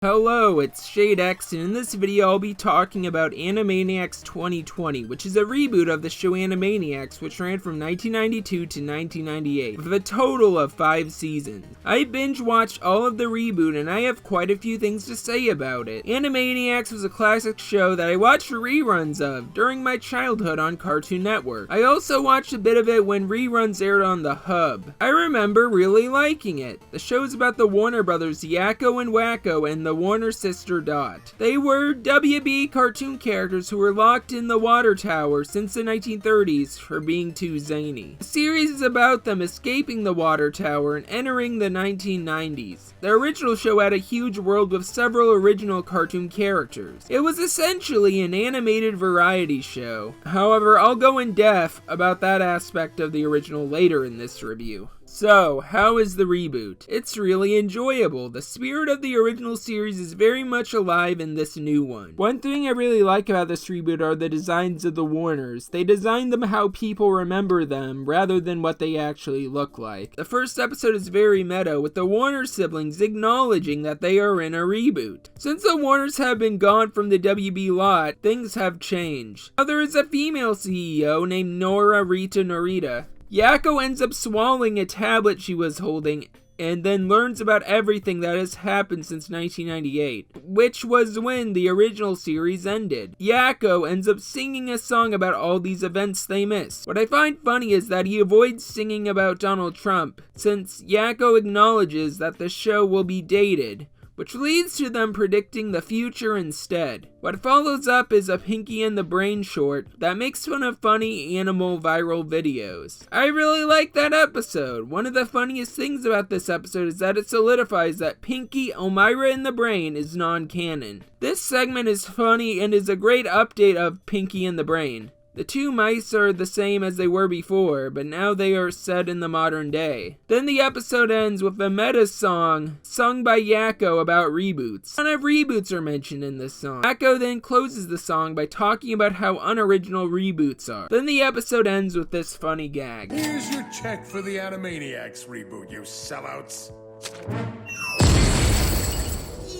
Hello, it's ShadeX, and in this video I'll be talking about Animaniacs 2020, which is a reboot of the show Animaniacs, which ran from 1992 to 1998, with a total of 5 seasons. I binge-watched all of the reboot, and I have quite a few things to say about it. Animaniacs was a classic show that I watched reruns of during my childhood on Cartoon Network. I also watched a bit of it when reruns aired on the Hub. I remember really liking it. The show is about the Warner Brothers Yakko and Wakko and the Warner sister Dot. They were WB cartoon characters who were locked in the water tower since the 1930s for being too zany. The series is about them escaping the water tower and entering the 1990s. The original show had a huge world with several original cartoon characters. It was essentially an animated variety show. However, I'll go in depth about that aspect of the original later in this review. So, how is the reboot? It's really enjoyable. The spirit of the original series is very much alive in this new one. One thing I really like about this reboot are the designs of the Warners. They designed them how people remember them, rather than what they actually look like. The first episode is very meta, with the Warner siblings acknowledging that they are in a reboot. Since the Warners have been gone from the WB lot, things have changed. Now there is a female CEO named Nora Rita Norita. Yakko ends up swallowing a tablet she was holding and then learns about everything that has happened since 1998, which was when the original series ended. Yakko ends up singing a song about all these events they missed. What I find funny is that he avoids singing about Donald Trump, since Yakko acknowledges that the show will be dated, which leads to them predicting the future instead. What follows up is a Pinky and the Brain short that makes fun of funny animal viral videos. I really like that episode. One of the funniest things about this episode is that it solidifies that Pinky, Elmyra, and the Brain is non-canon. This segment is funny and is a great update of Pinky and the Brain. The two mice are the same as they were before, but now they are set in the modern day. Then the episode ends with a meta song sung by Yakko about reboots. None of reboots are mentioned in this song. Yakko then closes the song by talking about how unoriginal reboots are. Then the episode ends with this funny gag. Here's your check for the Animaniacs reboot, you sellouts.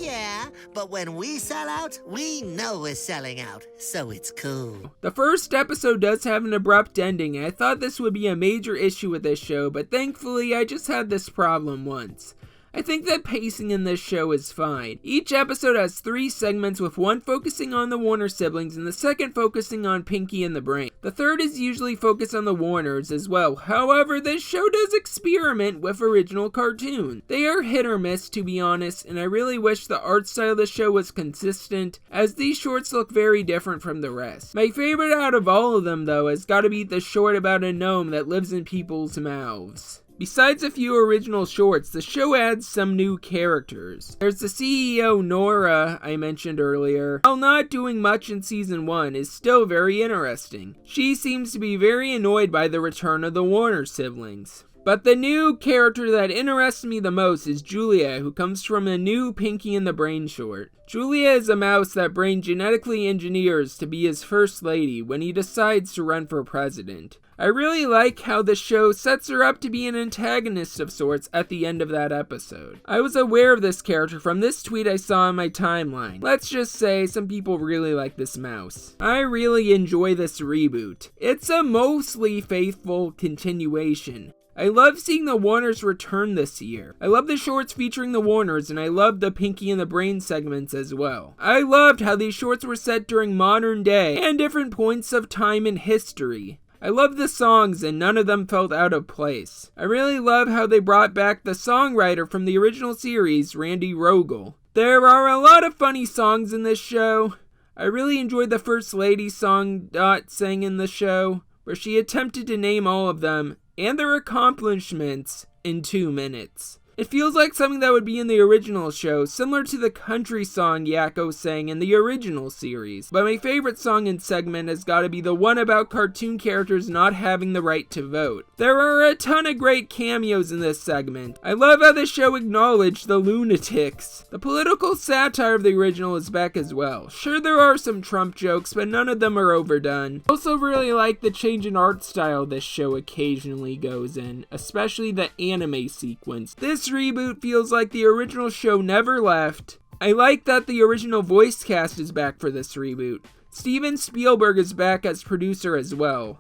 Yeah, but when we sell out, we know we're selling out, so it's cool. The first episode does have an abrupt ending, and I thought this would be a major issue with this show, but thankfully I just had this problem once. I think that pacing in this show is fine. Each episode has 3 segments, with one focusing on the Warner siblings and the second focusing on Pinky and the Brain. The third is usually focused on the Warners as well. However, this show does experiment with original cartoons. They are hit or miss, to be honest, and I really wish the art style of the show was consistent, as these shorts look very different from the rest. My favorite out of all of them, though, has got to be the short about a gnome that lives in people's mouths. Besides a few original shorts, the show adds some new characters. There's the CEO Nora I mentioned earlier. While not doing much in season 1, is still very interesting. She seems to be very annoyed by the return of the Warner siblings. But the new character that interests me the most is Julia, who comes from a new Pinky and the Brain short. Julia is a mouse that Brain genetically engineers to be his first lady when he decides to run for president. I really like how the show sets her up to be an antagonist of sorts at the end of that episode. I was aware of this character from this tweet I saw on my timeline. Let's just say some people really like this mouse. I really enjoy this reboot. It's a mostly faithful continuation. I love seeing the Warners return this year. I love the shorts featuring the Warners, and I love the Pinky and the Brain segments as well. I loved how these shorts were set during modern day and different points of time in history. I love the songs, and none of them felt out of place. I really love how they brought back the songwriter from the original series, Randy Rogel. There are a lot of funny songs in this show. I really enjoyed the First Lady song Dot sang in the show, where she attempted to name all of them and their accomplishments in 2 minutes. It feels like something that would be in the original show, similar to the country song Yakko sang in the original series. But my favorite song and segment has got to be the one about cartoon characters not having the right to vote. There are a ton of great cameos in this segment. I love how the show acknowledged the lunatics. The political satire of the original is back as well. Sure, there are some Trump jokes, but none of them are overdone. I also really like the change in art style this show occasionally goes in, especially the anime sequence. This reboot feels like the original show never left, I like that the original voice cast is back for this reboot. Steven Spielberg is back as producer as well.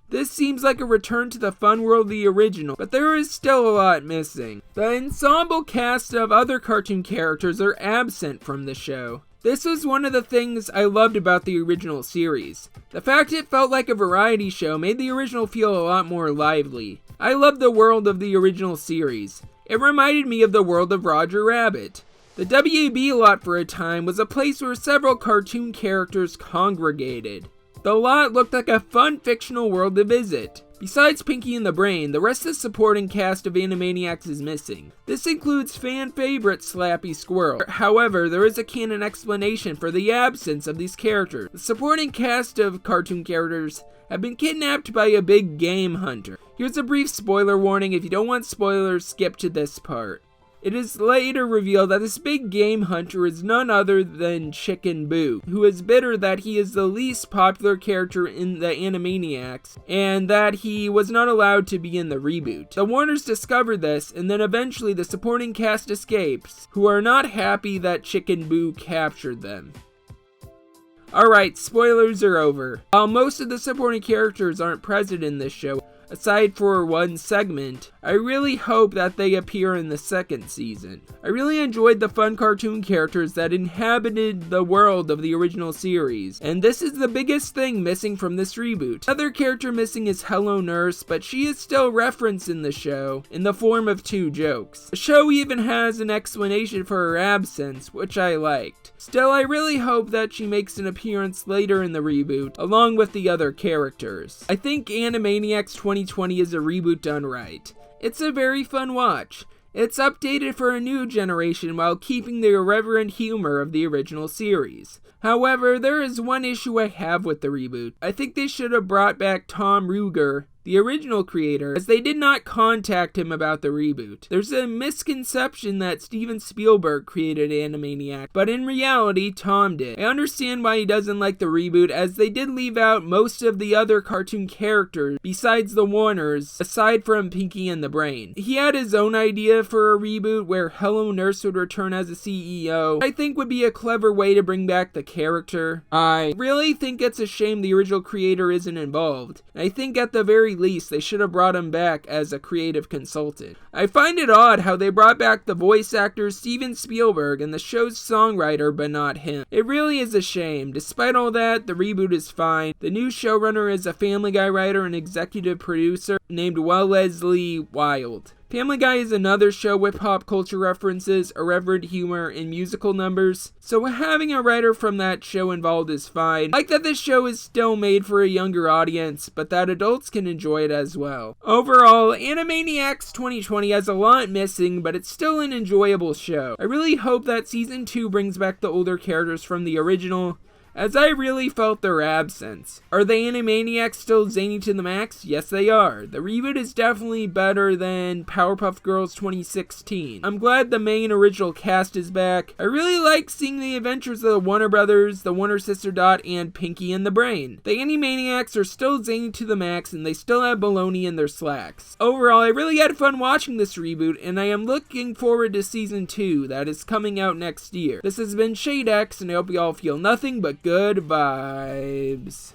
This seems like a return to the fun world of the original, but there is still a lot missing. The ensemble cast of other cartoon characters are absent from the show. This was one of the things I loved about the original series. The fact it felt like a variety show made the original feel a lot more lively. I loved the world of the original series. It reminded me of the world of Roger Rabbit. The WB lot for a time was a place where several cartoon characters congregated. The lot looked like a fun fictional world to visit. Besides Pinky and the Brain, the rest of the supporting cast of Animaniacs is missing. This includes fan favorite Slappy Squirrel. However, there is a canon explanation for the absence of these characters. The supporting cast of cartoon characters have been kidnapped by a big game hunter. Here's a brief spoiler warning. If you don't want spoilers, skip to this part. It is later revealed that this big game hunter is none other than Chicken Boo, who is bitter that he is the least popular character in the Animaniacs, and that he was not allowed to be in the reboot. The Warners discover this, and then eventually the supporting cast escapes, who are not happy that Chicken Boo captured them. Alright, spoilers are over. While most of the supporting characters aren't present in this show, aside for one segment, I really hope that they appear in the second season. I really enjoyed the fun cartoon characters that inhabited the world of the original series, and this is the biggest thing missing from this reboot. Another character missing is Hello Nurse, but she is still referenced in the show in the form of 2 jokes. The show even has an explanation for her absence, which I liked. Still, I really hope that she makes an appearance later in the reboot, along with the other characters. I think Animaniacs 2020 is a reboot done right. It's a very fun watch. It's updated for a new generation while keeping the irreverent humor of the original series. However, there is one issue I have with the reboot. I think they should have brought back Tom Ruegger, the original creator, as they did not contact him about the reboot. There's a misconception that Steven Spielberg created Animaniacs, but in reality, Tom did. I understand why he doesn't like the reboot, as they did leave out most of the other cartoon characters besides the Warners, aside from Pinky and the Brain. He had his own idea for a reboot where Hello Nurse would return as a CEO. I think would be a clever way to bring back the character. I really think it's a shame the original creator isn't involved. I think at the very least they should have brought him back as a creative consultant. I find it odd how they brought back the voice actor Steven Spielberg and the show's songwriter but not him. It really is a shame. Despite all that, the reboot is fine. The new showrunner is a Family Guy writer and executive producer named Wellesley Wild. Family Guy is another show with pop culture references, irreverent humor, and musical numbers, so having a writer from that show involved is fine. I like that this show is still made for a younger audience, but that adults can enjoy it as well. Overall, Animaniacs 2020 has a lot missing, but it's still an enjoyable show. I really hope that Season 2 brings back the older characters from the original, as I really felt their absence. Are the Animaniacs still zany to the max? Yes, they are. The reboot is definitely better than Powerpuff Girls 2016. I'm glad the main original cast is back. I really like seeing the adventures of the Warner Brothers, the Warner Sister Dot, and Pinky and the Brain. The Animaniacs are still zany to the max, and they still have baloney in their slacks. Overall, I really had fun watching this reboot, and I am looking forward to Season 2 that is coming out next year. This has been Shade X, and I hope you all feel nothing but good vibes.